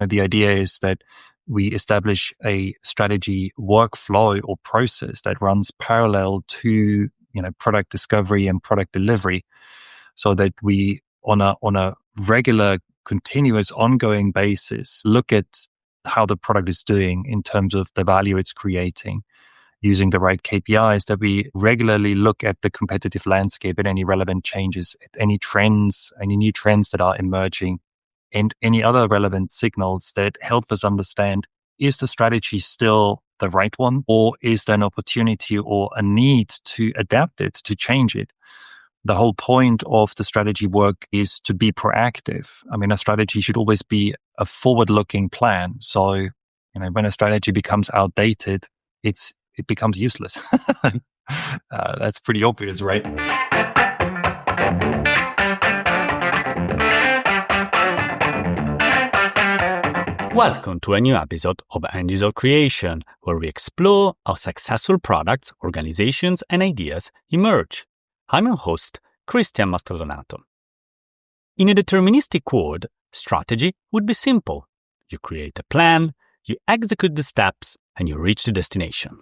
The idea is that we establish a strategy workflow or process that runs parallel to product discovery and product delivery, so that we on a regular, continuous, ongoing basis look at how the product is doing in terms of the value it's creating, using the right KPIs, that we regularly look at the competitive landscape and any relevant changes, any trends, any new trends that are emerging, and any other relevant signals that help us understand, is the strategy still the right one, or is there an opportunity or a need to adapt it, to change it? The whole point of the strategy work is to be proactive. A strategy should always be a forward-looking plan. So, when a strategy becomes outdated, it becomes useless. That's pretty obvious, right? Welcome to a new episode of Engines of Creation, where we explore how successful products, organizations, and ideas emerge. I'm your host, Christian Mastrodonato. In a deterministic world, strategy would be simple. You create a plan, you execute the steps, and you reach the destination.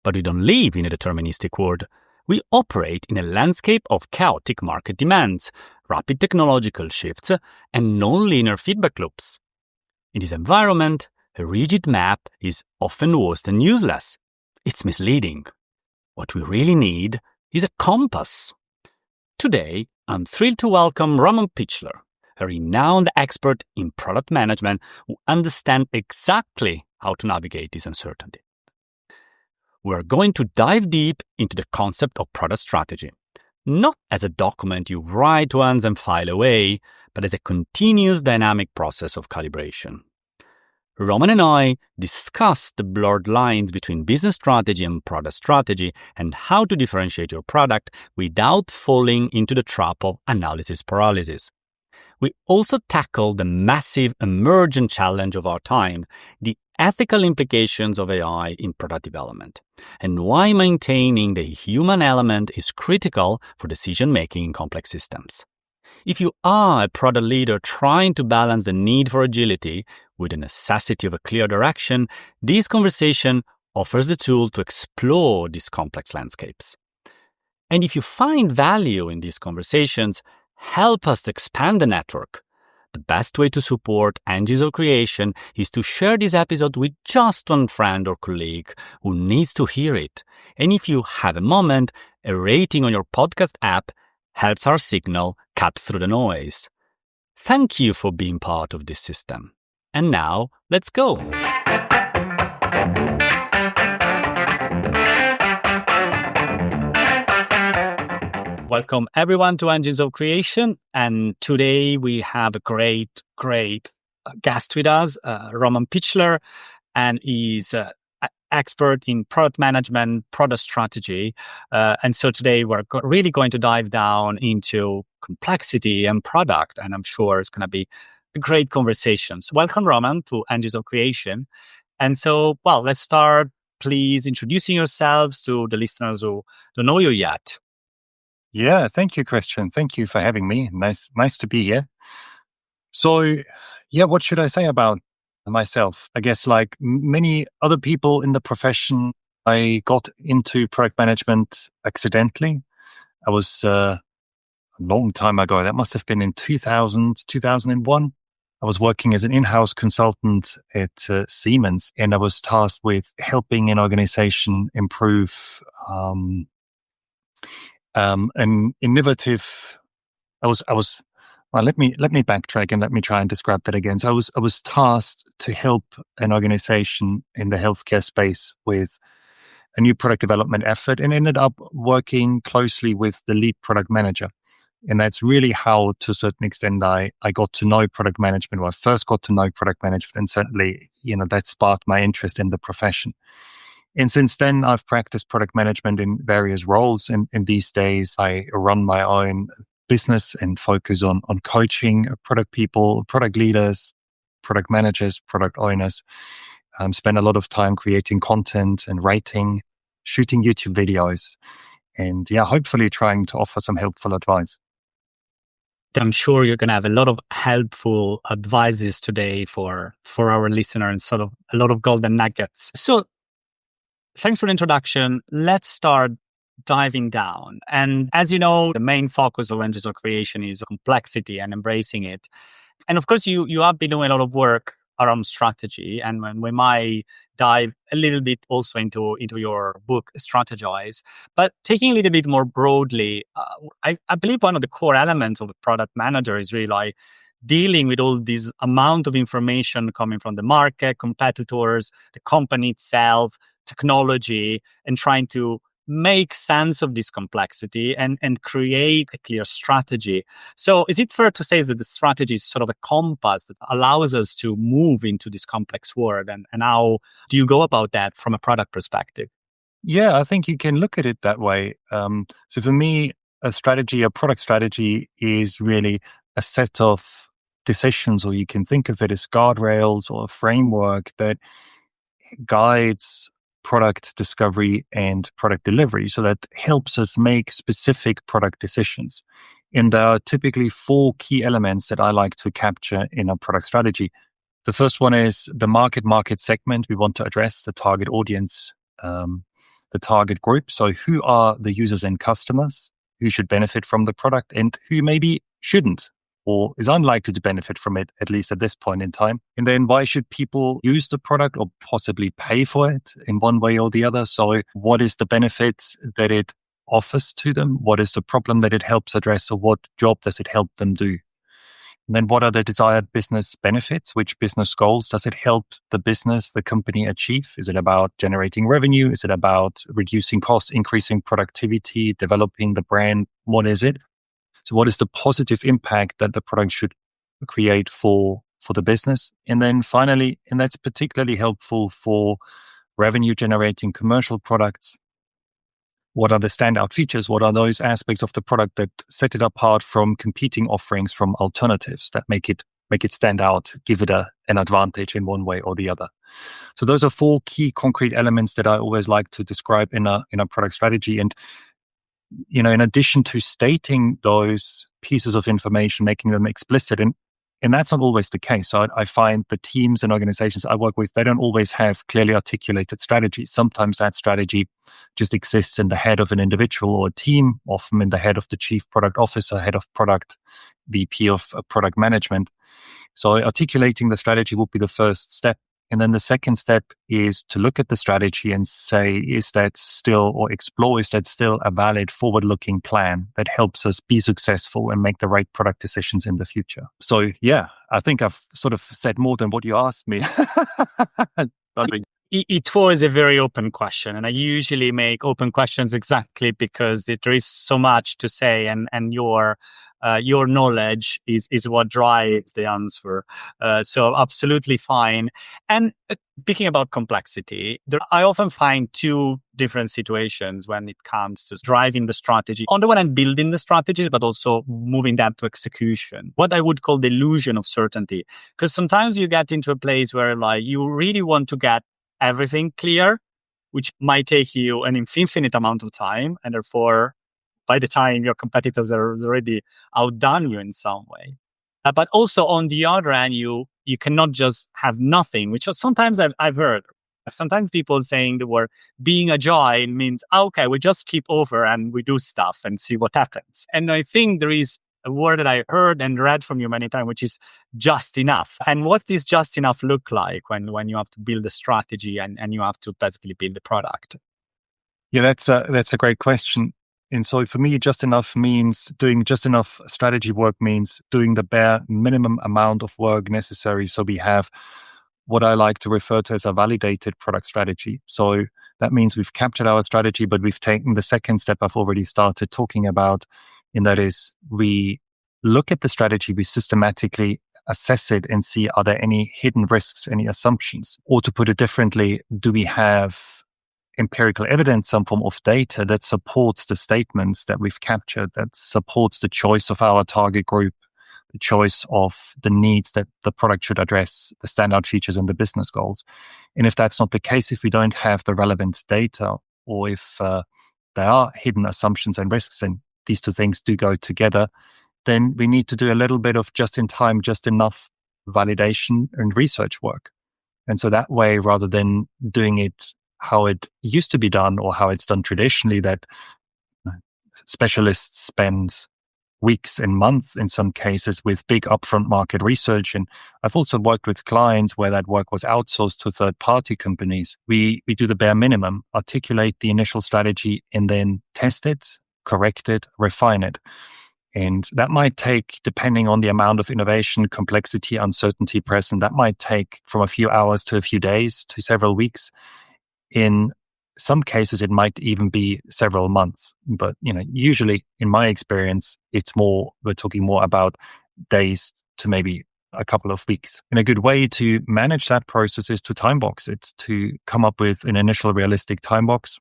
But we don't live in a deterministic world. We operate in a landscape of chaotic market demands, rapid technological shifts, and non-linear feedback loops. In this environment, a rigid map is often worse than useless. It's misleading. What we really need is a compass. Today, I'm thrilled to welcome Roman Pichler, a renowned expert in product management who understands exactly how to navigate this uncertainty. We're going to dive deep into the concept of product strategy, not as a document you write once and file away, but as a continuous dynamic process of calibration. Roman and I discussed the blurred lines between business strategy and product strategy and how to differentiate your product without falling into the trap of analysis paralysis. We also tackled the massive emergent challenge of our time, the ethical implications of AI in product development, and why maintaining the human element is critical for decision-making in complex systems. If you are a product leader trying to balance the need for agility with the necessity of a clear direction, this conversation offers the tool to explore these complex landscapes. And if you find value in these conversations, help us to expand the network. The best way to support Engines of Creation is to share this episode with just one friend or colleague who needs to hear it. And if you have a moment, a rating on your podcast app helps our signal cut through the noise. Thank you for being part of this system. And now, let's go. Welcome everyone to Engines of Creation. And today we have a great guest with us, Roman Pichler, and he's expert in product management, product strategy. And so today we're really going to dive down into complexity and product. And I'm sure it's going to be a great conversation. So welcome, Roman, to Engines of Creation. And so, let's start, please, introducing yourselves to the listeners who don't know you yet. Yeah, thank you, Christian. Thank you for having me. Nice to be here. So, what should I say about myself? I guess like many other people in the profession, I got into product management accidentally. I was a long time ago. That must have been in 2001. I was working as an in-house consultant at Siemens, and I was tasked with helping an organization improve an innovative. Let me backtrack and let me try and describe that again. So I was tasked to help an organization in the healthcare space with a new product development effort, and ended up working closely with the lead product manager. And that's really how, to a certain extent, I got to know product management. Well, I first got to know product management, and certainly, that sparked my interest in the profession. And since then, I've practiced product management in various roles. And these days, I run my own business and focus on coaching product people, product leaders, product managers, product owners. Spend a lot of time creating content and writing, shooting YouTube videos, and hopefully trying to offer some helpful advice. I'm sure you're going to have a lot of helpful advices today for our listeners and sort of a lot of golden nuggets. So thanks for the introduction. Let's start diving down. And as you know, the main focus of Angels of Creation is complexity and embracing it. And of course, you have been doing a lot of work around strategy, and when we might dive a little bit also into your book, Strategize. But taking a little bit more broadly, I believe one of the core elements of a product manager is really like dealing with all this amount of information coming from the market, competitors, the company itself, technology, and trying to make sense of this complexity and create a clear strategy. So is it fair to say that the strategy is sort of a compass that allows us to move into this complex world? And how do you go about that from a product perspective? Yeah, I think you can look at it that way. So for me, a product strategy is really a set of decisions, or you can think of it as guardrails or a framework that guides product discovery and product delivery. So that helps us make specific product decisions. And there are typically four key elements that I like to capture in a product strategy. The first one is the market segment we want to address, the target audience, the target group. So who are the users and customers who should benefit from the product and who maybe shouldn't or is unlikely to benefit from it, at least at this point in time. And then why should people use the product or possibly pay for it in one way or the other? So what is the benefits that it offers to them? What is the problem that it helps address, or what job does it help them do? And then what are the desired business benefits? Which business goals does it help the business, the company achieve? Is it about generating revenue? Is it about reducing costs, increasing productivity, developing the brand? What is it? So what is the positive impact that the product should create for the business? And then finally, and that's particularly helpful for revenue generating commercial products, what are the standout features? What are those aspects of the product that set it apart from competing offerings, from alternatives that make it stand out, give it an advantage in one way or the other? So those are four key concrete elements that I always like to describe in a product strategy. And in addition to stating those pieces of information, making them explicit, and that's not always the case. So I find the teams and organizations I work with, they don't always have clearly articulated strategies. Sometimes that strategy just exists in the head of an individual or a team, often in the head of the chief product officer, head of product, VP of product management. So articulating the strategy would be the first step. And then the second step is to look at the strategy and say, is that still a valid forward-looking plan that helps us be successful and make the right product decisions in the future? So yeah, I think I've sort of said more than what you asked me. It was a very open question, and I usually make open questions exactly because there is so much to say, and your knowledge is what drives the answer. So absolutely fine. And speaking about complexity, I often find two different situations when it comes to driving the strategy. On the one hand, building the strategies, but also moving that to execution. What I would call the illusion of certainty, because sometimes you get into a place where like you really want to get everything clear, which might take you an infinite amount of time, and therefore by the time your competitors are already outdone you in some way. But also on the other hand, you cannot just have nothing, which sometimes I've heard. Sometimes people saying the word being agile means, okay, we just keep over and we do stuff and see what happens. And I think there is a word that I heard and read from you many times, which is just enough. And what's this just enough look like when you have to build a strategy and you have to basically build a product? Yeah, that's a great question. And so for me, just enough means doing just enough strategy work, means doing the bare minimum amount of work necessary. So we have what I like to refer to as a validated product strategy. So that means we've captured our strategy, but we've taken the second step I've already started talking about. And that is, we look at the strategy, we systematically assess it and see, are there any hidden risks, any assumptions? Or to put it differently, do we have empirical evidence, some form of data that supports the statements that we've captured, that supports the choice of our target group, the choice of the needs that the product should address, the standout features and the business goals? And if that's not the case, if we don't have the relevant data, or if there are hidden assumptions and risks, and these two things do go together, then we need to do a little bit of just in time, just enough validation and research work. And so that way, rather than doing it how it used to be done or how it's done traditionally, that specialists spend weeks and months in some cases with big upfront market research. And I've also worked with clients where that work was outsourced to third-party companies. We do the bare minimum, articulate the initial strategy, and then test it, correct it, refine it. And that might take, depending on the amount of innovation, complexity, uncertainty present, that might take from a few hours to a few days to several weeks. In some cases, it might even be several months. But, usually in my experience, we're talking more about days to maybe a couple of weeks. And a good way to manage that process is to time box it, to come up with an initial realistic time box,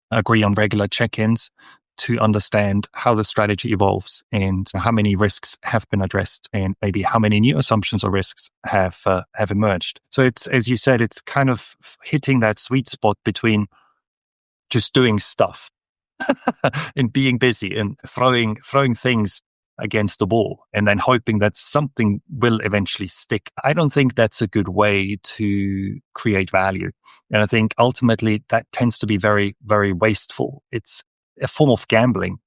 agree on regular check-ins, to understand how the strategy evolves and how many risks have been addressed and maybe how many new assumptions or risks have emerged. So it's, as you said, it's kind of hitting that sweet spot between just doing stuff and being busy and throwing things against the wall and then hoping that something will eventually stick. I don't think that's a good way to create value. And I think ultimately that tends to be very, very wasteful. It's a form of gambling,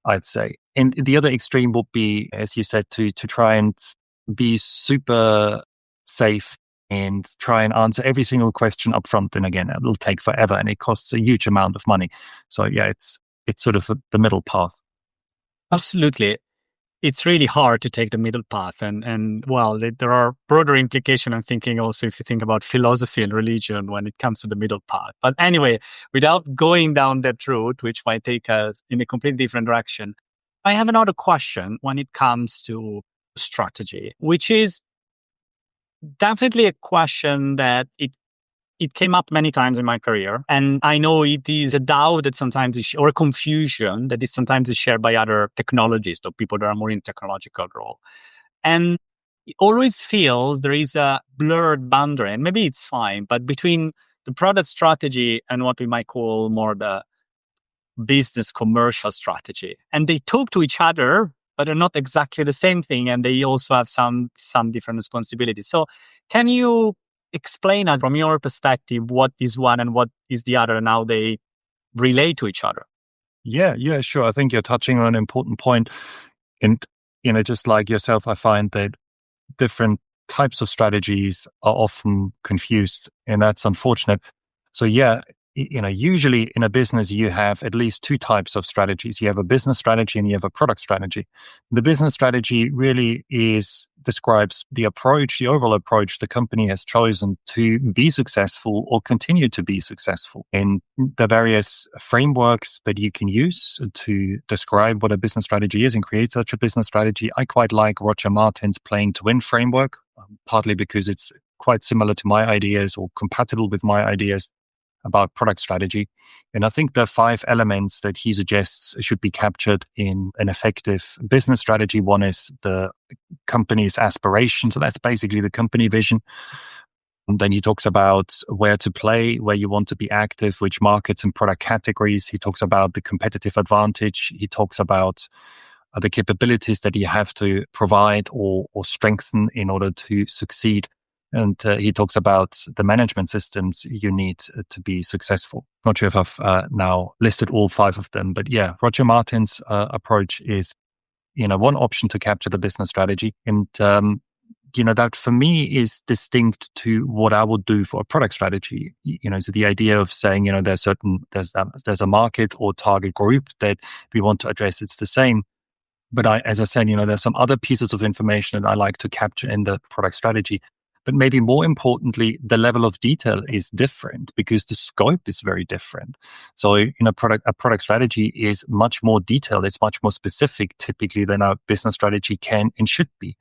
I'd say. And the other extreme would be, as you said, to try and be super safe and try and answer every single question up front. And again, it'll take forever and it costs a huge amount of money. So yeah, it's sort of the middle path. Absolutely. It's really hard to take the middle path. And well, there are broader implications. I'm thinking also if you think about philosophy and religion when it comes to the middle path. But anyway, without going down that route, which might take us in a completely different direction, I have another question when it comes to strategy, which is definitely a question that it came up many times in my career. And I know it is a doubt that sometimes or a confusion that is sometimes shared by other technologists or people that are more in technological role. And it always feels there is a blurred boundary, and maybe it's fine, but between the product strategy and what we might call more the business commercial strategy. And they talk to each other, but they're not exactly the same thing. And they also have some different responsibilities. So can you explain us from your perspective what is one and what is the other and how they relate to each other? Yeah, sure. I think you're touching on an important point. And, just like yourself, I find that different types of strategies are often confused, and that's unfortunate. So yeah, usually in a business, you have at least two types of strategies. You have a business strategy and you have a product strategy. The business strategy really describes the overall approach the company has chosen to be successful or continue to be successful. And the various frameworks that you can use to describe what a business strategy is and create such a business strategy. I quite like Roger Martin's Playing to Win framework, partly because it's quite similar to my ideas or compatible with my ideas about product strategy. And I think the 5 elements that he suggests should be captured in an effective business strategy. One is the company's aspiration. So that's basically the company vision. And then he talks about where to play, where you want to be active, which markets and product categories. He talks about the competitive advantage. He talks about the capabilities that you have to provide or strengthen in order to succeed. And he talks about the management systems you need to be successful. Not sure if I've now listed all 5 of them, but yeah, Roger Martin's approach is, one option to capture the business strategy. And, that for me is distinct to what I would do for a product strategy. So the idea of saying, there's a market or target group that we want to address. It's the same. But as I said, there's some other pieces of information that I like to capture in the product strategy. But maybe more importantly, the level of detail is different because the scope is very different. So a product strategy is much more detailed. It's much more specific typically than a business strategy can and should be.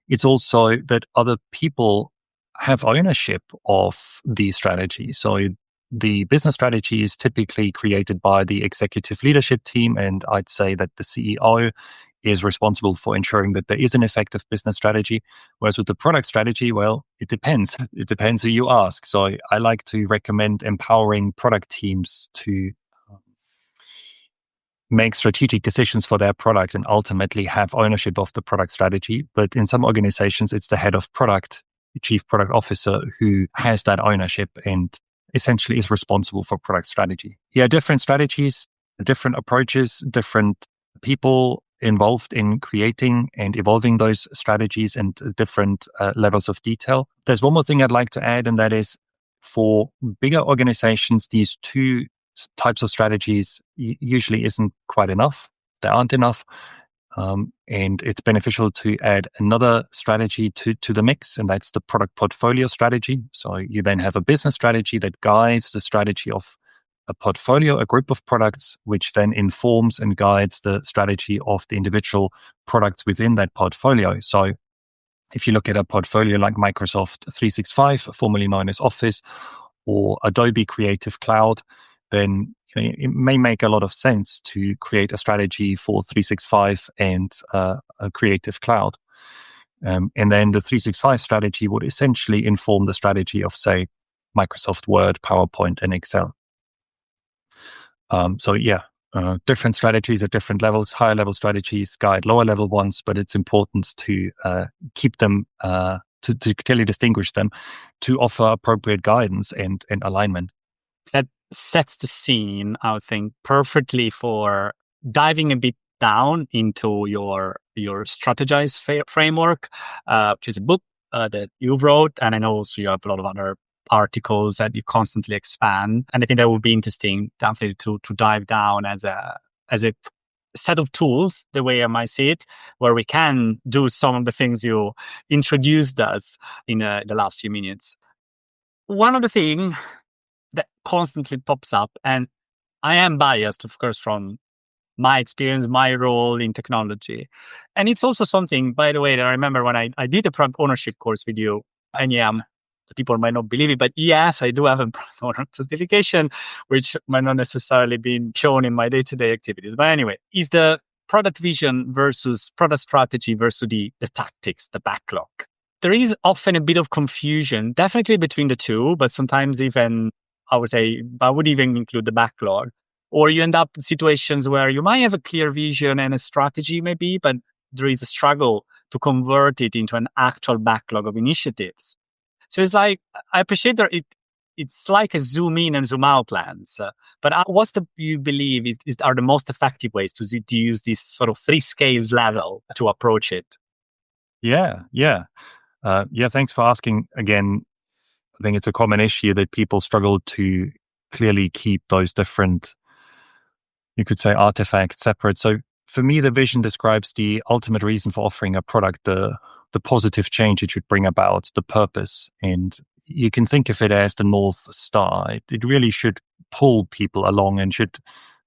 It's also that other people have ownership of the strategy. So the business strategy is typically created by the executive leadership team. And I'd say that the CEO is responsible for ensuring that there is an effective business strategy. Whereas with the product strategy, well, it depends. It depends who you ask. So I like to recommend empowering product teams to make strategic decisions for their product and ultimately have ownership of the product strategy. But in some organizations, it's the head of product, the chief product officer, who has that ownership and essentially is responsible for product strategy. Yeah, different strategies, different approaches, different people involved in creating and evolving those strategies, and different levels of detail. There's one more thing I'd like to add, and that is for bigger organizations, these two types of strategies usually isn't quite enough. They aren't enough. And it's beneficial to add another strategy to the mix, and that's the product portfolio strategy. So you then have a business strategy that guides the strategy of a portfolio, a group of products, which then informs and guides the strategy of the individual products within that portfolio. So if you look at a portfolio like Microsoft 365, formerly known as Office, or Adobe Creative Cloud, then it may make a lot of sense to create a strategy for 365 and a Creative Cloud. And then the 365 strategy would essentially inform the strategy of, say, Microsoft Word, PowerPoint, and Excel. Different strategies at different levels. Higher level strategies guide lower level ones, but it's important to keep them, to clearly distinguish them, to offer appropriate guidance and alignment. That sets the scene, I would think, perfectly for diving a bit down into your strategize framework, which is a book that you wrote, and I know also you have a lot of other articles that you constantly expand, and I think that would be interesting definitely to dive down as a set of tools, the way I might see it, where we can do some of the things you introduced us in the last few minutes. One of the things that constantly pops up, and I am biased, of course, from my experience, my role in technology. And it's also something, by the way, that I remember when I did a product ownership course with you, and people might not believe it, but yes, I do have a product owner certification, which might not necessarily be shown in my day-to-day activities. But anyway, is the product vision versus product strategy versus the tactics, the backlog. There is often a bit of confusion, definitely between the two, but sometimes even, I would even include the backlog. Or you end up in situations where you might have a clear vision and a strategy maybe, but there is a struggle to convert it into an actual backlog of initiatives. So it's like, I appreciate that it's like a zoom in and zoom out lens. But what's you believe are the most effective ways to use this sort of 3 scales level to approach it? Yeah. Thanks for asking again. I think it's a common issue that people struggle to clearly keep those different, you could say, artifacts separate. So for me, the vision describes the ultimate reason for offering a product, the positive change it should bring about, the purpose. And you can think of it as the North Star. It really should pull people along and should,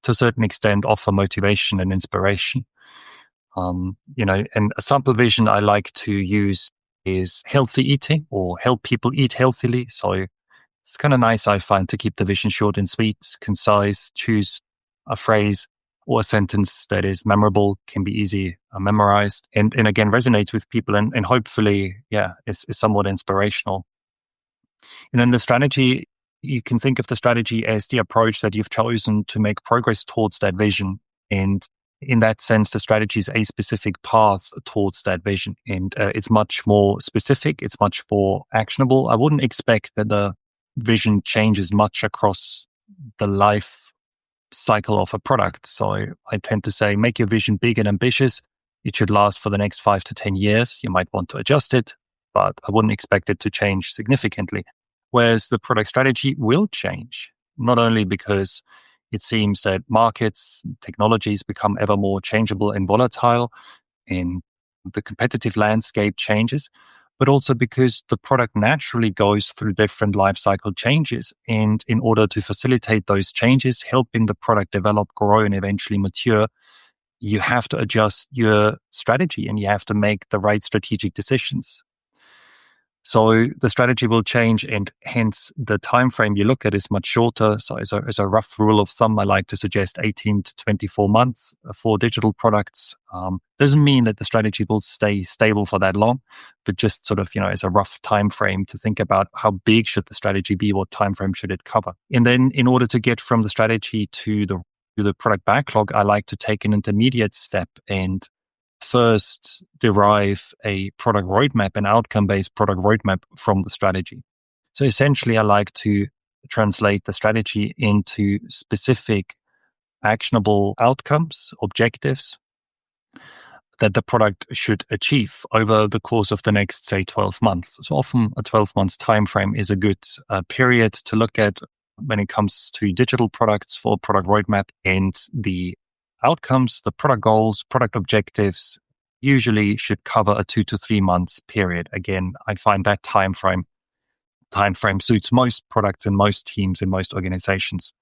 to a certain extent, offer motivation and inspiration. And a sample vision I like to use is healthy eating, or help people eat healthily. So it's kind of nice, I find, to keep the vision short and sweet, concise, choose a phrase or a sentence that is memorable, can be easy memorized, and again, resonates with people and hopefully, is somewhat inspirational. And then the strategy, you can think of the strategy as the approach that you've chosen to make progress towards that vision. And in that sense, the strategy is a specific path towards that vision. And it's much more specific. It's much more actionable. I wouldn't expect that the vision changes much across the life cycle of a product. So I tend to say, make your vision big and ambitious. It should last for the next 5 to 10 years. You might want to adjust it, but I wouldn't expect it to change significantly. Whereas the product strategy will change, not only because it seems that markets, technologies become ever more changeable and volatile, and the competitive landscape changes, but also because the product naturally goes through different life cycle changes. And in order to facilitate those changes, helping the product develop, grow, and eventually mature, you have to adjust your strategy and you have to make the right strategic decisions. So the strategy will change, and hence the time frame you look at is much shorter. So as a rough rule of thumb, I like to suggest 18 to 24 months for digital products. Doesn't mean that the strategy will stay stable for that long, but just sort of, as a rough time frame to think about how big should the strategy be, what time frame should it cover. And then in order to get from the strategy to the the product backlog, I like to take an intermediate step and first derive a product roadmap, an outcome-based product roadmap from the strategy. So essentially, I like to translate the strategy into specific actionable outcomes, objectives that the product should achieve over the course of the next, say, 12 months. So often a 12 months time frame is a good period to look at when it comes to digital products for product roadmap, and the outcomes, the product goals, product objectives usually should cover a 2 to 3 months period. Again, I find that time frame suits most products and most teams and most organizations.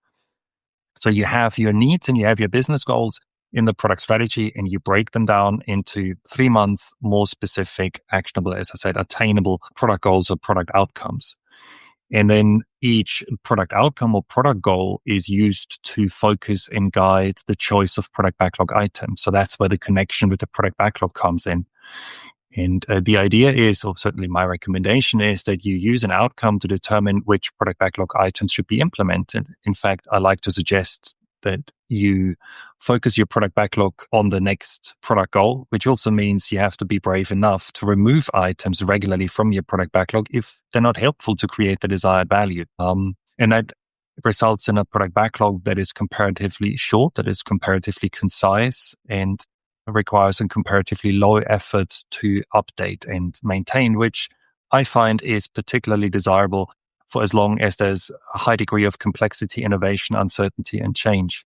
So you have your needs and you have your business goals in the product strategy, and you break them down into 3 months, more specific, actionable, as I said, attainable product goals or product outcomes. And then each product outcome or product goal is used to focus and guide the choice of product backlog items. So that's where the connection with the product backlog comes in. And the idea is, or certainly my recommendation is, that you use an outcome to determine which product backlog items should be implemented. In fact, I like to suggest that you focus your product backlog on the next product goal, which also means you have to be brave enough to remove items regularly from your product backlog if they're not helpful to create the desired value. And that results in a product backlog that is comparatively short, that is comparatively concise, and requires a comparatively low effort to update and maintain, which I find is particularly desirable for as long as there's a high degree of complexity, innovation, uncertainty, and change.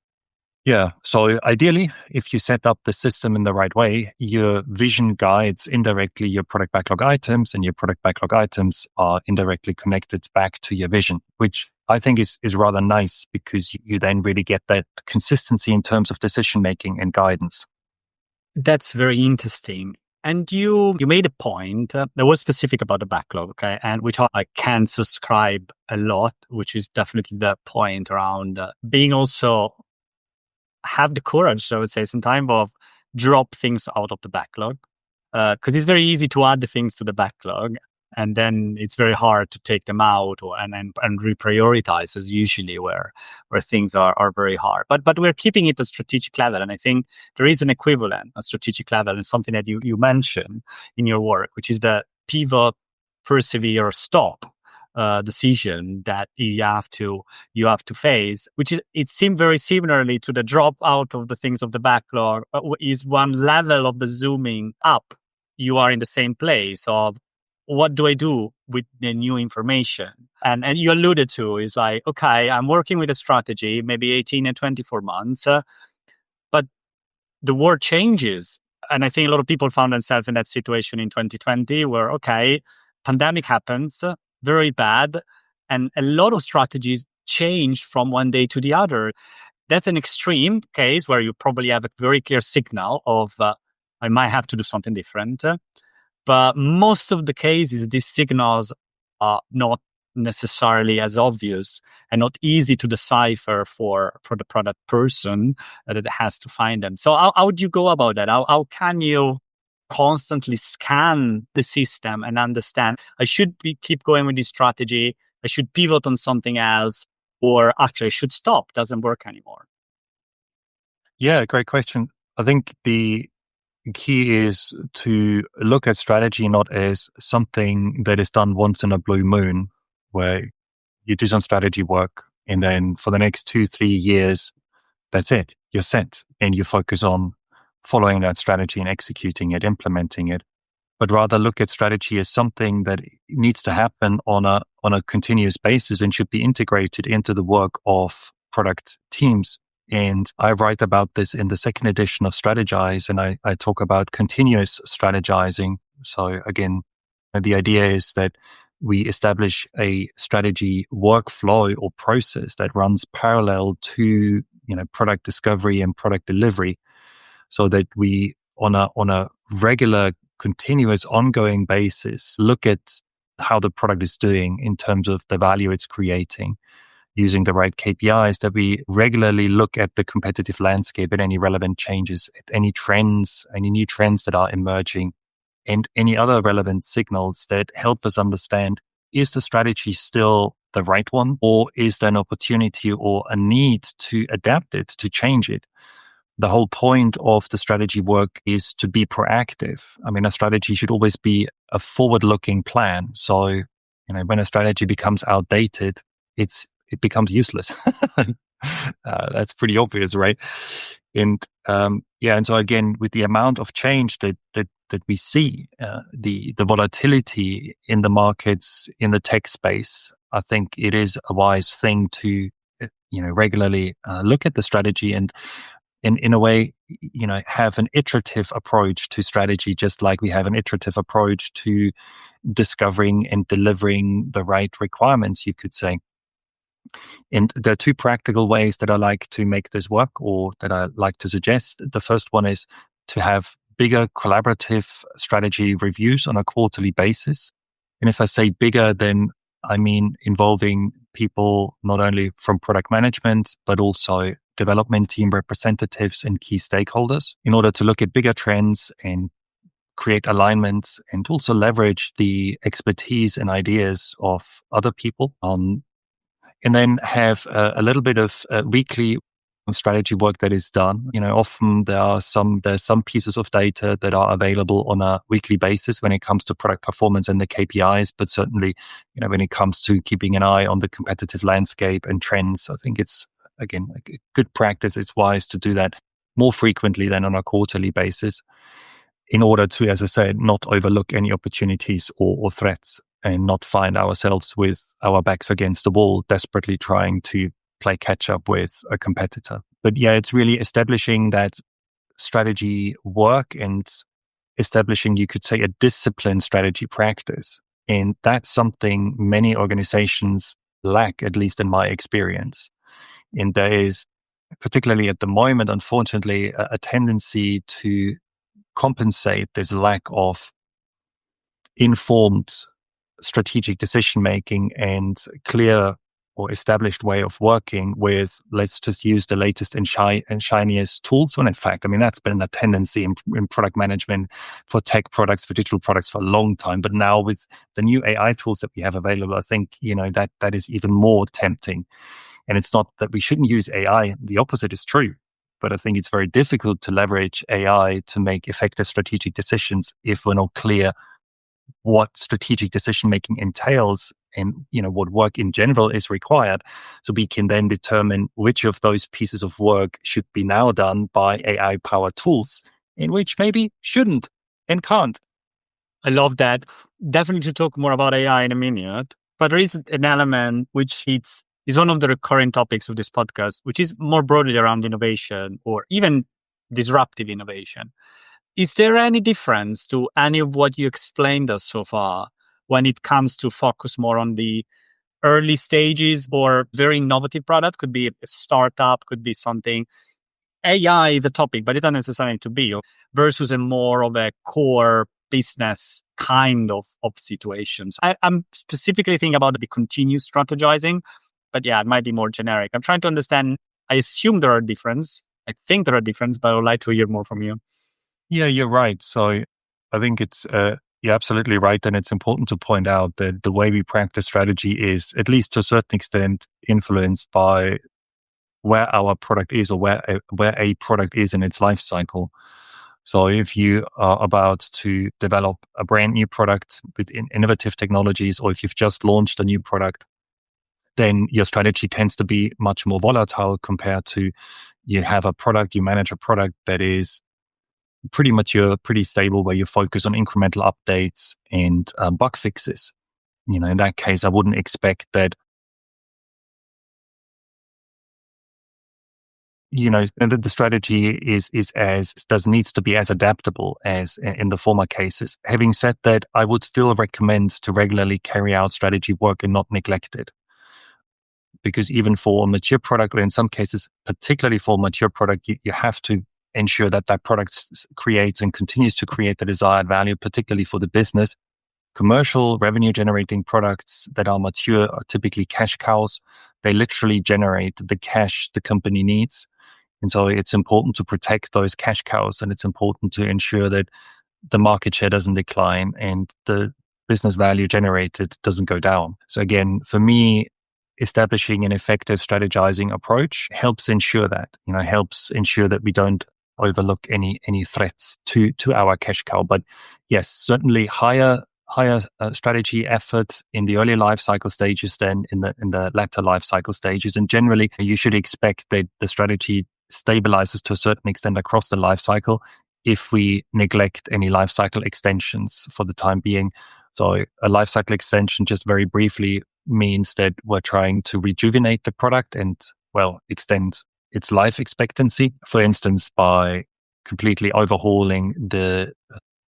Yeah. So ideally, if you set up the system in the right way, your vision guides indirectly your product backlog items, and your product backlog items are indirectly connected back to your vision, which I think is rather nice, because you then really get that consistency in terms of decision-making and guidance. That's very interesting. And you made a point that was specific about the backlog, okay, and which I can subscribe a lot, which is definitely the point around being also have the courage, I would say, sometimes of drop things out of the backlog, because it's very easy to add the things to the backlog, and then it's very hard to take them out and reprioritize, as usually where things are very hard. But we're keeping it at strategic level, and I think there is an equivalent at strategic level, and something that you mentioned in your work, which is the pivot, persevere, stop decision that you have to face, which it seemed very similarly to the drop out of the things of the backlog. Is one level of the zooming up, you are in the same place of what do I do with the new information? And you alluded to is like, okay, I'm working with a strategy, maybe 18 and 24 months, but the world changes. And I think a lot of people found themselves in that situation in 2020 where, okay, pandemic happens, very bad, and a lot of strategies change from one day to the other. That's an extreme case where you probably have a very clear signal of, I might have to do something different. But most of the cases, these signals are not necessarily as obvious and not easy to decipher for the product person that has to find them. So how would you go about that? How can you constantly scan the system and understand, I should keep going with this strategy, I should pivot on something else, or actually I should stop, doesn't work anymore? Yeah, great question. I think the key is to look at strategy not as something that is done once in a blue moon, where you do some strategy work and then for the next 2-3 years, that's it. You're set and you focus on following that strategy and executing it, implementing it. But rather look at strategy as something that needs to happen on a continuous basis and should be integrated into the work of product teams. And I write about this in the second edition of Strategize, and I talk about continuous strategizing. So again, the idea is that we establish a strategy workflow or process that runs parallel to, product discovery and product delivery, so that we on a regular, continuous, ongoing basis look at how the product is doing in terms of the value it's creating, using the right KPIs, that we regularly look at the competitive landscape, at any relevant changes, at any trends, any new trends that are emerging, and any other relevant signals that help us understand, is the strategy still the right one? Or is there an opportunity or a need to adapt it, to change it? The whole point of the strategy work is to be proactive. I mean, a strategy should always be a forward-looking plan. So, when a strategy becomes outdated, it becomes useless. That's pretty obvious, right? And and so again, with the amount of change that we see, the volatility in the markets, in the tech space, I think it is a wise thing to regularly look at the strategy and in a way, have an iterative approach to strategy, just like we have an iterative approach to discovering and delivering the right requirements, you could say. And there are two practical ways that I like to make this work, or that I like to suggest. The first one is to have bigger collaborative strategy reviews on a quarterly basis. And if I say bigger, then I mean involving people not only from product management, but also development team representatives and key stakeholders, in order to look at bigger trends and create alignments, and also leverage the expertise and ideas of other people. And then have a little bit of weekly strategy work that is done. Often there's some pieces of data that are available on a weekly basis when it comes to product performance and the KPIs, but certainly, when it comes to keeping an eye on the competitive landscape and trends, I think it's, again, a good practice. It's wise to do that more frequently than on a quarterly basis, in order to, as I said, not overlook any opportunities or threats, and not find ourselves with our backs against the wall, desperately trying to play catch up with a competitor. But yeah, it's really establishing that strategy work and establishing, you could say, a disciplined strategy practice. And that's something many organizations lack, at least in my experience. And there is, particularly at the moment, unfortunately, a tendency to compensate this lack of informed strategic decision making and clear or established way of working with, let's just use the latest and shiniest tools. When in fact, I mean, that's been a tendency in product management for tech products, for digital products for a long time. But now with the new AI tools that we have available, I think, that is even more tempting. And it's not that we shouldn't use AI. The opposite is true. But I think it's very difficult to leverage AI to make effective strategic decisions if we're not clear what strategic decision making entails, and what work in general is required, so we can then determine which of those pieces of work should be now done by AI powered tools, and which maybe shouldn't and can't. I love that. Definitely to talk more about AI in a minute, but there is an element which is one of the recurring topics of this podcast, which is more broadly around innovation, or even disruptive innovation. Is there any difference to any of what you explained us so far when it comes to focus more on the early stages or very innovative product? Could be a startup, could be something. AI is a topic, but it doesn't necessarily need to be, versus a more of a core business kind of situations. I'm specifically thinking about the continuous strategizing, but yeah, it might be more generic. I'm trying to understand. I assume there are differences. I think there are differences, but I would like to hear more from you. Yeah, you're right. So I think it's, you're absolutely right. And it's important to point out that the way we practice strategy is, at least to a certain extent, influenced by where our product is, or where a product is in its life cycle. So if you are about to develop a brand new product with innovative technologies, or if you've just launched a new product, then your strategy tends to be much more volatile compared to, you have a product, you manage a product that is pretty mature, pretty stable, where you focus on incremental updates and bug fixes. In that case, I wouldn't expect that, the strategy needs to be as adaptable as in the former cases. Having said that, I would still recommend to regularly carry out strategy work and not neglect it. Because even for a mature product, or in some cases, particularly for a mature product, you have to ensure that product creates and continues to create the desired value, particularly for the business. Commercial revenue generating products that are mature are typically cash cows. They literally generate the cash the company needs. And so it's important to protect those cash cows, and it's important to ensure that the market share doesn't decline and the business value generated doesn't go down. So again, for me, establishing an effective strategizing approach helps ensure that, we don't overlook any threats to our cash cow. But yes, certainly higher strategy effort in the early life cycle stages than in the latter life cycle stages. And generally, you should expect that the strategy stabilizes to a certain extent across the life cycle if we neglect any life cycle extensions for the time being. So a life cycle extension, just very briefly, means that we're trying to rejuvenate the product and, extend its life expectancy, for instance, by completely overhauling the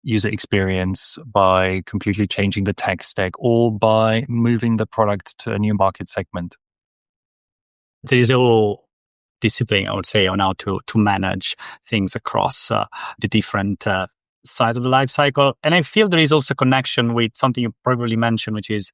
user experience, by completely changing the tech stack, or by moving the product to a new market segment. There is all discipline, I would say, on how to manage things across the different sides of the life cycle. And I feel there is also a connection with something you probably mentioned, which is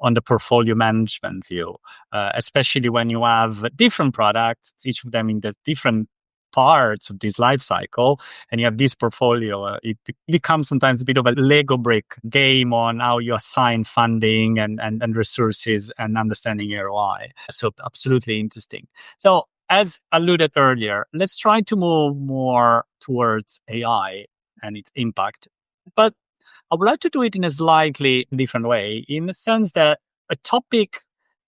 on the portfolio management view, especially when you have different products, each of them in the different parts of this life cycle, and you have this portfolio. It becomes sometimes a bit of a Lego brick game on how you assign funding and resources and understanding ROI. So absolutely interesting. So as alluded earlier, let's try to move more towards AI and its impact. But I would like to do it in a slightly different way, in the sense that a topic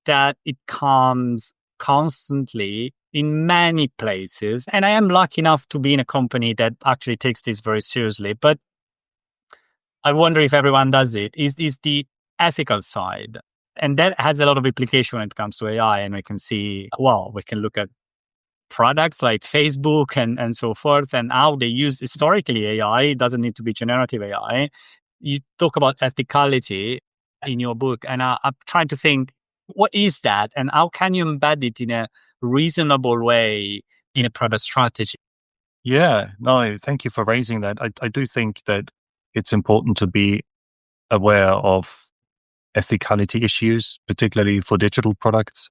that it comes constantly in many places, and I am lucky enough to be in a company that actually takes this very seriously, but I wonder if everyone does it, is the ethical side. And that has a lot of implication when it comes to AI, and we can see, we can look at products like Facebook and so forth, and how they use historically AI. It doesn't need to be generative AI. You talk about ethicality in your book, and I'm trying to think, what is that, and how can you embed it in a reasonable way in a product strategy? Yeah, no, thank you for raising that. I do think that it's important to be aware of ethicality issues, particularly for digital products.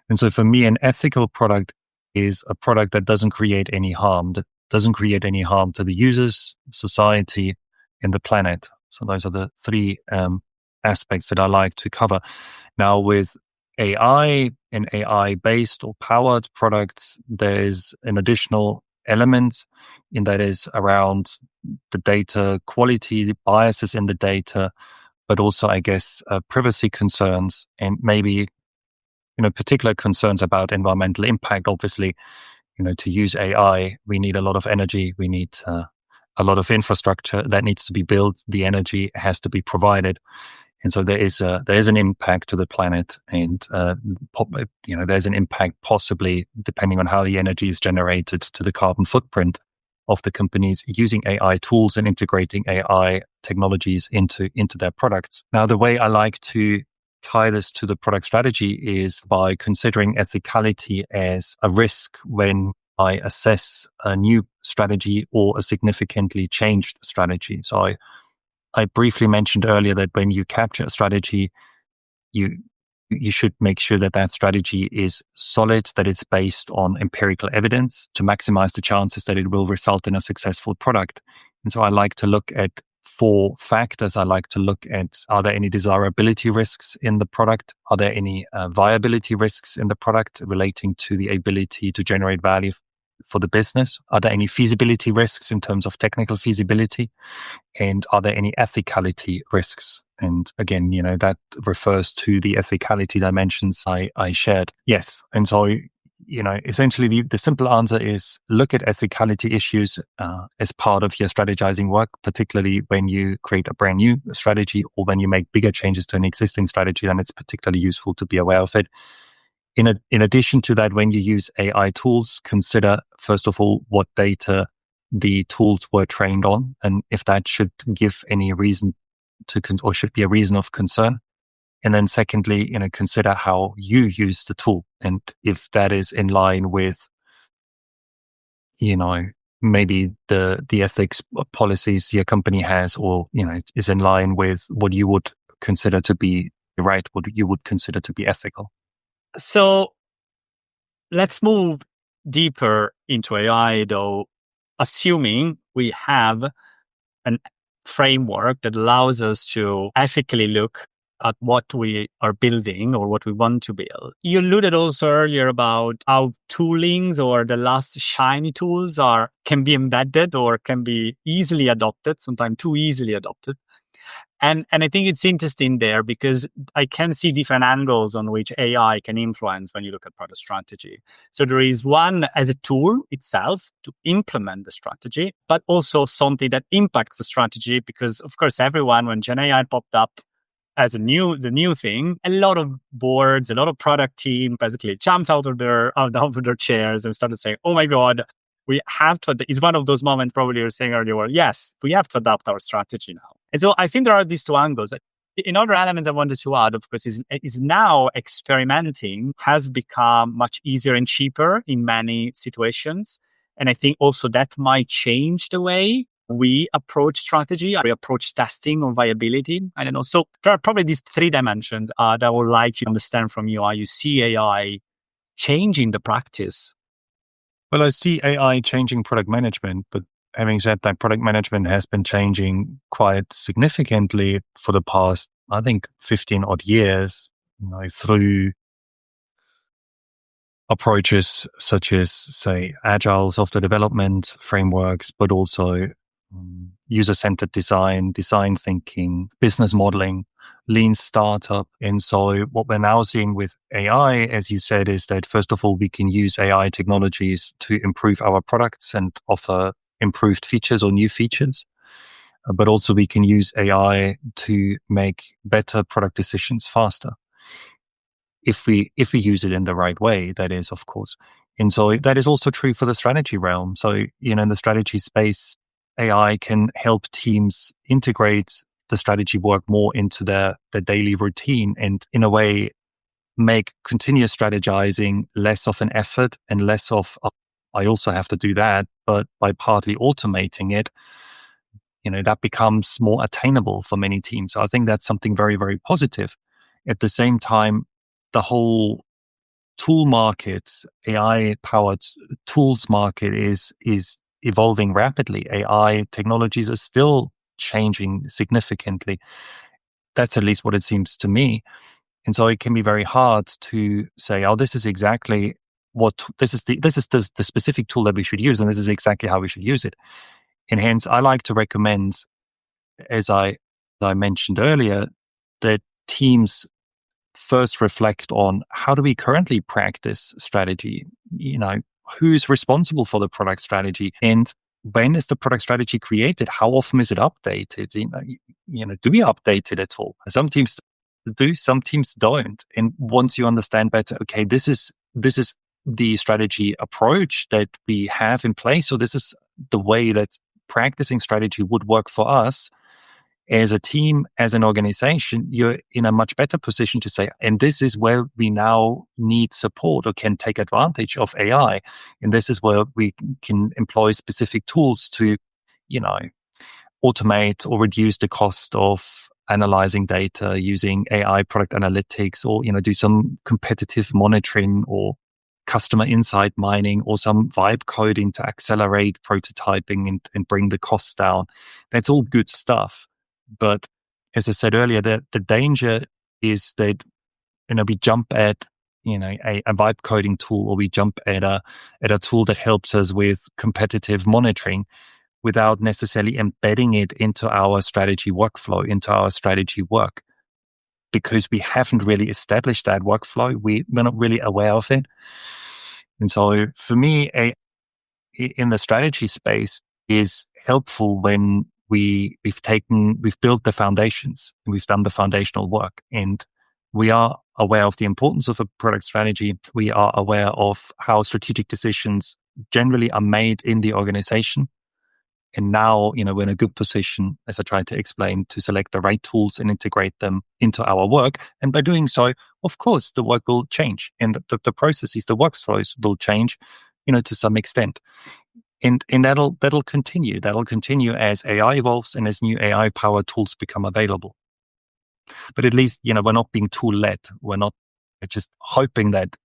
And so for me, an ethical product is a product that doesn't create any harm, to the users, society, and the planet. So those are the three aspects that I like to cover. Now, with AI and AI-based or powered products, there's an additional element in that is around the data quality, the biases in the data, but also, I guess, privacy concerns and maybe, particular concerns about environmental impact. Obviously, to use AI, we need a lot of energy. We need a lot of infrastructure that needs to be built. The energy has to be provided. And so there is an impact to the planet, and there's an impact possibly, depending on how the energy is generated, to the carbon footprint of the companies using AI tools and integrating AI technologies into their products. Now, the way I like to tie this to the product strategy is by considering ethicality as a risk when I assess a new strategy or a significantly changed strategy. So I briefly mentioned earlier that when you capture a strategy, you should make sure that strategy is solid, that it's based on empirical evidence to maximize the chances that it will result in a successful product. And so I like to look at 4 factors. I like to look at, are there any desirability risks in the product? Are there any viability risks in the product relating to the ability to generate value for the business? Are there any feasibility risks in terms of technical feasibility? And are there any ethicality risks? And again, that refers to the ethicality dimensions I shared. Yes. And so, essentially the simple answer is look at ethicality issues as part of your strategizing work, particularly when you create a brand new strategy or when you make bigger changes to an existing strategy, then it's particularly useful to be aware of it. In addition to that, when you use AI tools, consider, first of all, what data the tools were trained on, and if that should give any reason or should be a reason of concern. And then secondly, consider how you use the tool, and if that is in line with, maybe the ethics policies your company has, or, is in line with what you would consider to be right, what you would consider to be ethical. So let's move deeper into AI, though, assuming we have a framework that allows us to ethically look at what we are building or what we want to build. You alluded also earlier about how toolings or the last shiny tools can be embedded or can be easily adopted, sometimes too easily adopted. And I think it's interesting there because I can see different angles on which AI can influence when you look at product strategy. So there is one as a tool itself to implement the strategy, but also something that impacts the strategy because, of course, everyone, when Gen AI popped up as the new thing, a lot of boards, a lot of product team basically jumped out of their chairs and started saying, "Oh my God, we have to." It's one of those moments probably you're saying earlier, well, yes, we have to adapt our strategy now. And so I think there are these two angles. Another element I wanted to add, of course, is now experimenting has become much easier and cheaper in many situations. And I think also that might change the way we approach strategy, we approach testing or viability. I don't know. So there are probably these three dimensions that I would like to understand from you, how you see AI changing the practice. Well, I see AI changing product management, but having said that, product management has been changing quite significantly for the past, I think, 15 odd years, through approaches such as, say, agile software development frameworks, but also user-centered design thinking, business modeling, lean startup. And so what we're now seeing with AI, as you said, is that first of all, we can use AI technologies to improve our products and offer improved features or new features. But also we can use AI to make better product decisions faster. If we use it in the right way, that is, of course. And so that is also true for the strategy realm. So, in the strategy space, AI can help teams integrate the strategy work more into their daily routine and in a way make continuous strategizing less of an effort and less of, I also have to do that, but by partly automating it, that becomes more attainable for many teams. So I think that's something very, very positive. At the same time, the whole tool market, AI-powered tools market is evolving rapidly. AI technologies are still changing significantly. That's at least what it seems to me. And so it can be very hard to say, "Oh, this is exactly this is the specific tool that we should use, and this is exactly how we should use it." And hence, I like to recommend, as I mentioned earlier, that teams first reflect on how do we currently practice strategy? Who's responsible for the product strategy? And when is the product strategy created? How often is it updated? Do we update it at all? Some teams do, some teams don't. And once you understand better, okay, this is the strategy approach that we have in place. So this is the way that practicing strategy would work for us. As a team, as an organization, you're in a much better position to say, and this is where we now need support or can take advantage of AI. And this is where we can employ specific tools to, automate or reduce the cost of analyzing data using AI product analytics, or, do some competitive monitoring or customer insight mining or some vibe coding to accelerate prototyping and bring the costs down. That's all good stuff. But as I said earlier, the danger is that, we jump at, a vibe coding tool, or we jump at a tool that helps us with competitive monitoring without necessarily embedding it into our strategy workflow, into our strategy work, because we haven't really established that workflow. We're not really aware of it. And so for me, in the strategy space is helpful when we've built the foundations and we've done the foundational work, and we are aware of the importance of a product strategy. We are aware of how strategic decisions generally are made in the organization. And now, we're in a good position, as I tried to explain, to select the right tools and integrate them into our work. And by doing so, of course, the work will change, and the processes, the workflows will change, to some extent. And that'll continue. That'll continue as AI evolves and as new AI-powered tools become available. But at least, we're not being tool-led. We're not just hoping that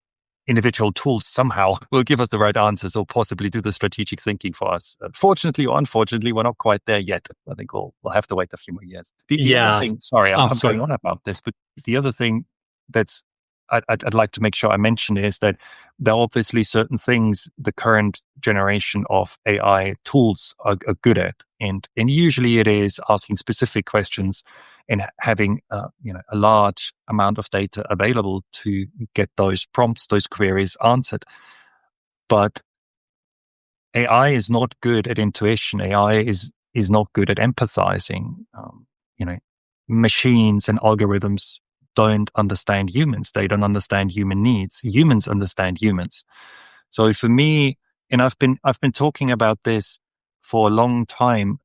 individual tools somehow will give us the right answers or possibly do the strategic thinking for us. Fortunately or unfortunately, we're not quite there yet. I think we'll have to wait a few more years. The other thing, sorry, I'm going on about this, but the other thing that's I'd like to make sure I mention is that there are obviously certain things the current generation of AI tools are good at. And usually it is asking specific questions and having a large amount of data available to get those prompts, those queries answered. But AI is not good at intuition. AI is not good at empathizing. Machines and algorithms don't understand humans. They don't understand human needs. Humans understand humans. So for me, and I've been talking about this for a long time.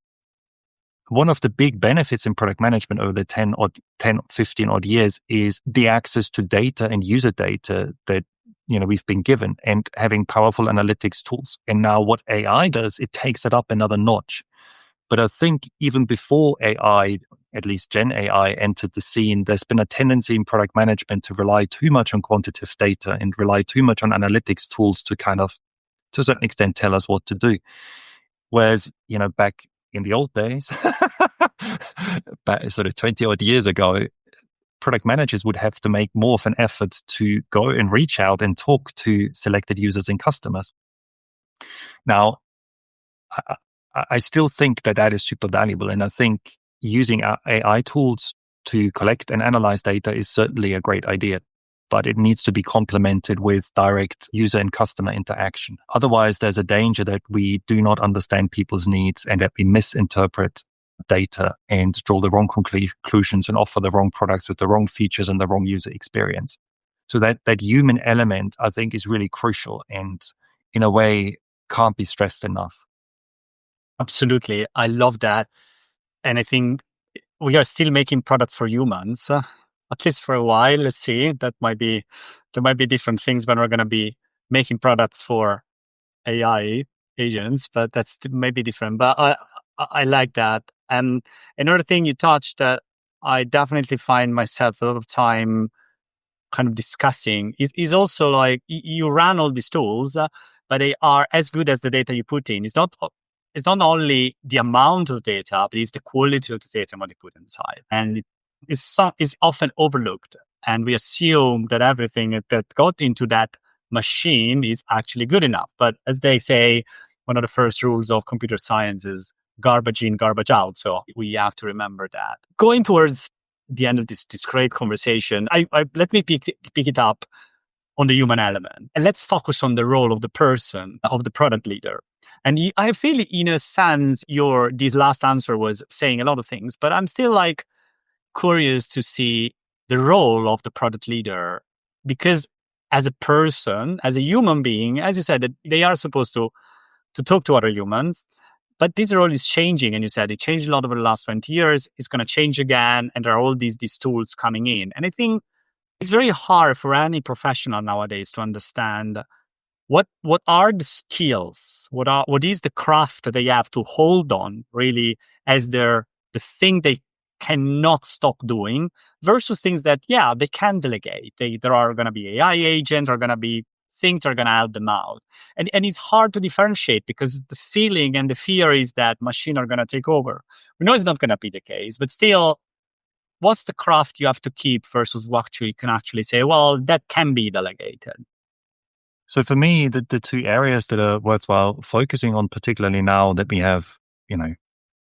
One of the big benefits in product management over the 15 odd years is the access to data and user data that we've been given, and having powerful analytics tools. And now what AI does, it takes it up another notch. But I think even before AI, at least Gen AI, entered the scene, there's been a tendency in product management to rely too much on quantitative data and rely too much on analytics tools to to a certain extent, tell us what to do. Whereas, back in the old days, back sort of 20 odd years ago, product managers would have to make more of an effort to go and reach out and talk to selected users and customers. Now, I still think that is super valuable. And I think using AI tools to collect and analyze data is certainly a great idea, but it needs to be complemented with direct user and customer interaction. Otherwise, there's a danger that we do not understand people's needs and that we misinterpret data and draw the wrong conclusions and offer the wrong products with the wrong features and the wrong user experience. So that human element, I think, is really crucial and in a way can't be stressed enough. Absolutely. I love that. And I think we are still making products for humans, at least for a while. Let's see. There might be different things when we're going to be making products for AI agents, but that's maybe different. But I like that. And another thing you touched that I definitely find myself a lot of time kind of discussing is also like you run all these tools, but they are as good as the data you put in. It's not only the amount of data, but it's the quality of the data what you put inside. And it's often overlooked. And we assume that everything that got into that machine is actually good enough. But as they say, one of the first rules of computer science is garbage in, garbage out. So we have to remember that. Going towards the end of this great conversation, let me pick it up on the human element. And let's focus on the role of the person, of the product leader. And I feel in a sense, this last answer was saying a lot of things, but I'm still curious to see the role of the product leader, because as a person, as a human being, as you said, that they are supposed to talk to other humans, but this role is changing. And you said it changed a lot over the last 20 years. It's going to change again. And there are all these tools coming in. And I think it's very hard for any professional nowadays to understand what are the skills, what is the craft that they have to hold on really as the thing they cannot stop doing, versus things that, they can delegate. There are going to be AI agents, are going to be things that are going to help them out. And it's hard to differentiate because the feeling and the fear is that machines are going to take over. We know it's not going to be the case, but still, what's the craft you have to keep versus what you can actually say, well, that can be delegated? So for me, the two areas that are worthwhile focusing on, particularly now that we have,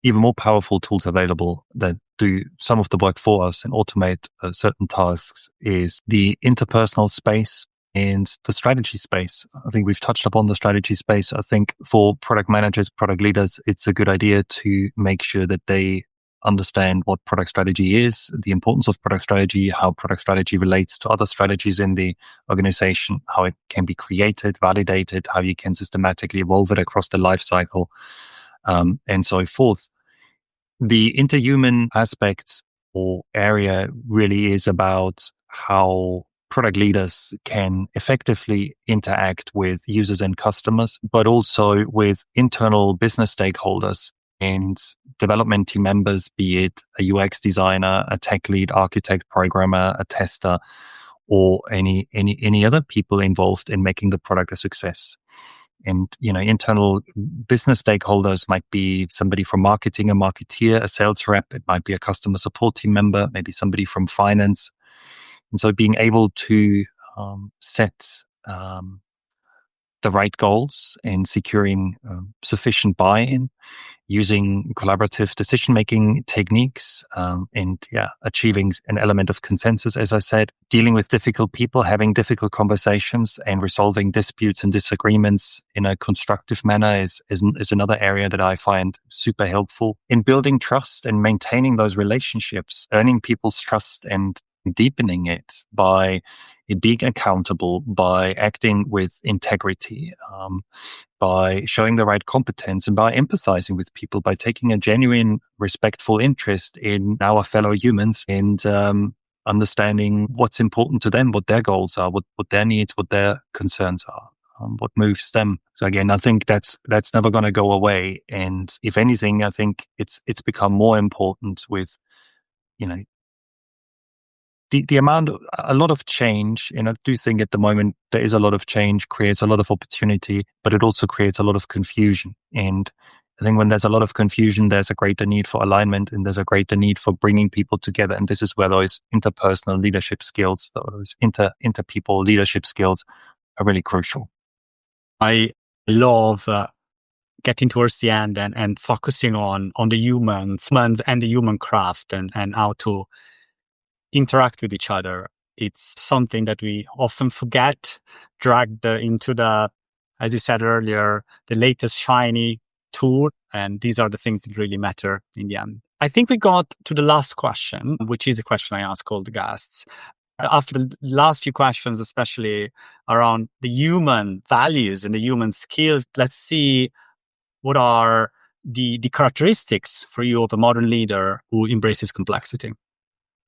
even more powerful tools available that do some of the work for us and automate certain tasks, is the interpersonal space and the strategy space. I think we've touched upon the strategy space. I think for product managers, product leaders, it's a good idea to make sure that they understand what product strategy is, the importance of product strategy, how product strategy relates to other strategies in the organization, how it can be created, validated, how you can systematically evolve it across the life cycle, and so forth. The interhuman aspect or area really is about how product leaders can effectively interact with users and customers, but also with internal business stakeholders and development team members, be it a UX designer, a tech lead, architect, programmer, a tester, or any other people involved in making the product a success. And, internal business stakeholders might be somebody from marketing, a marketeer, a sales rep. It might be a customer support team member, maybe somebody from finance. And so being able to set the right goals and securing sufficient buy-in, using collaborative decision-making techniques, and achieving an element of consensus, as I said, dealing with difficult people, having difficult conversations and resolving disputes and disagreements in a constructive manner is another area that I find super helpful in building trust and maintaining those relationships, earning people's trust and deepening it by being accountable, by acting with integrity, by showing the right competence, and by empathizing with people, by taking a genuine, respectful interest in our fellow humans and understanding what's important to them, what their goals are, what their needs, what their concerns are, what moves them. So again, I think that's never going to go away. And if anything, I think it's become more important with, the amount of a lot of change. And I do think at the moment there is a lot of change, creates a lot of opportunity, but it also creates a lot of confusion. And I think when there's a lot of confusion, there's a greater need for alignment and there's a greater need for bringing people together. And this is where those interpersonal leadership skills, those interpeople leadership skills are really crucial. I love getting towards the end and focusing on the humans and the human craft and how to interact with each other. It's something that we often forget, dragged into as you said earlier, the latest shiny tool. And these are the things that really matter in the end. I think we got to the last question, which is a question I ask all the guests. After the last few questions, especially around the human values and the human skills, let's see what are the characteristics for you of a modern leader who embraces complexity.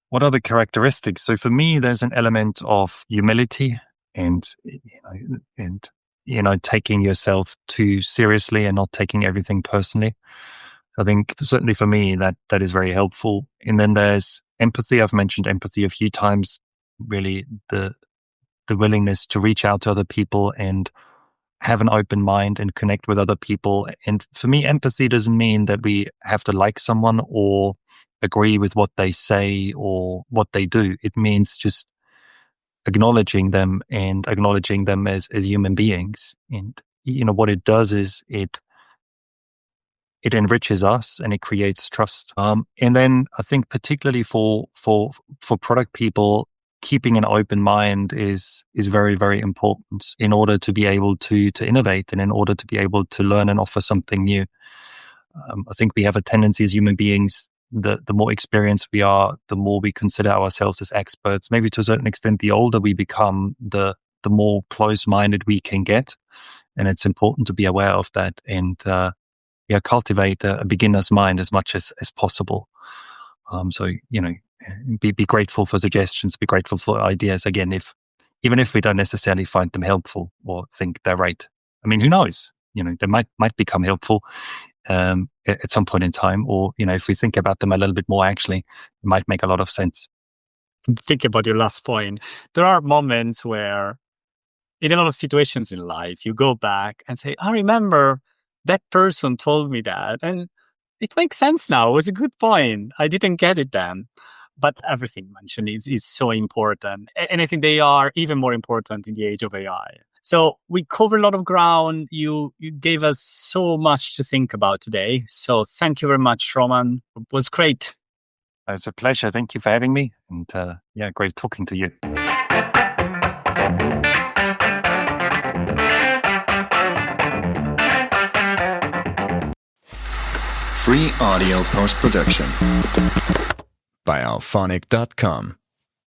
What are the characteristics? So for me, there's an element of humility and taking yourself too seriously and not taking everything personally. I think certainly for me that is very helpful. And then there's empathy. I've mentioned empathy a few times. Really, the willingness to reach out to other people and have an open mind and connect with other people. And for me, empathy doesn't mean that we have to like someone or agree with what they say or what they do. It means just acknowledging them and acknowledging them as human beings. And, what it does is it enriches us and it creates trust. And then I think particularly for product people, keeping an open mind is very, very important in order to be able to innovate and in order to be able to learn and offer something new. I think we have a tendency as human beings, the more experienced we are, the more we consider ourselves as experts. Maybe to a certain extent, the older we become, the more close-minded we can get. And it's important to be aware of that and cultivate a beginner's mind as much as possible. So, be grateful for suggestions, be grateful for ideas. Again, even if we don't necessarily find them helpful or think they're right. I mean, who knows? They might become helpful at some point in time, or if we think about them a little bit more, actually, it might make a lot of sense. Think about your last point. There are moments where, in a lot of situations in life, you go back and say, "I remember that person told me that, and it makes sense now. It was a good point. I didn't get it then." But everything mentioned is so important. And I think they are even more important in the age of AI. So we covered a lot of ground. You gave us so much to think about today. So thank you very much, Roman. It was great. It's a pleasure. Thank you for having me. And great talking to you. Free audio post-production by alphonic.com.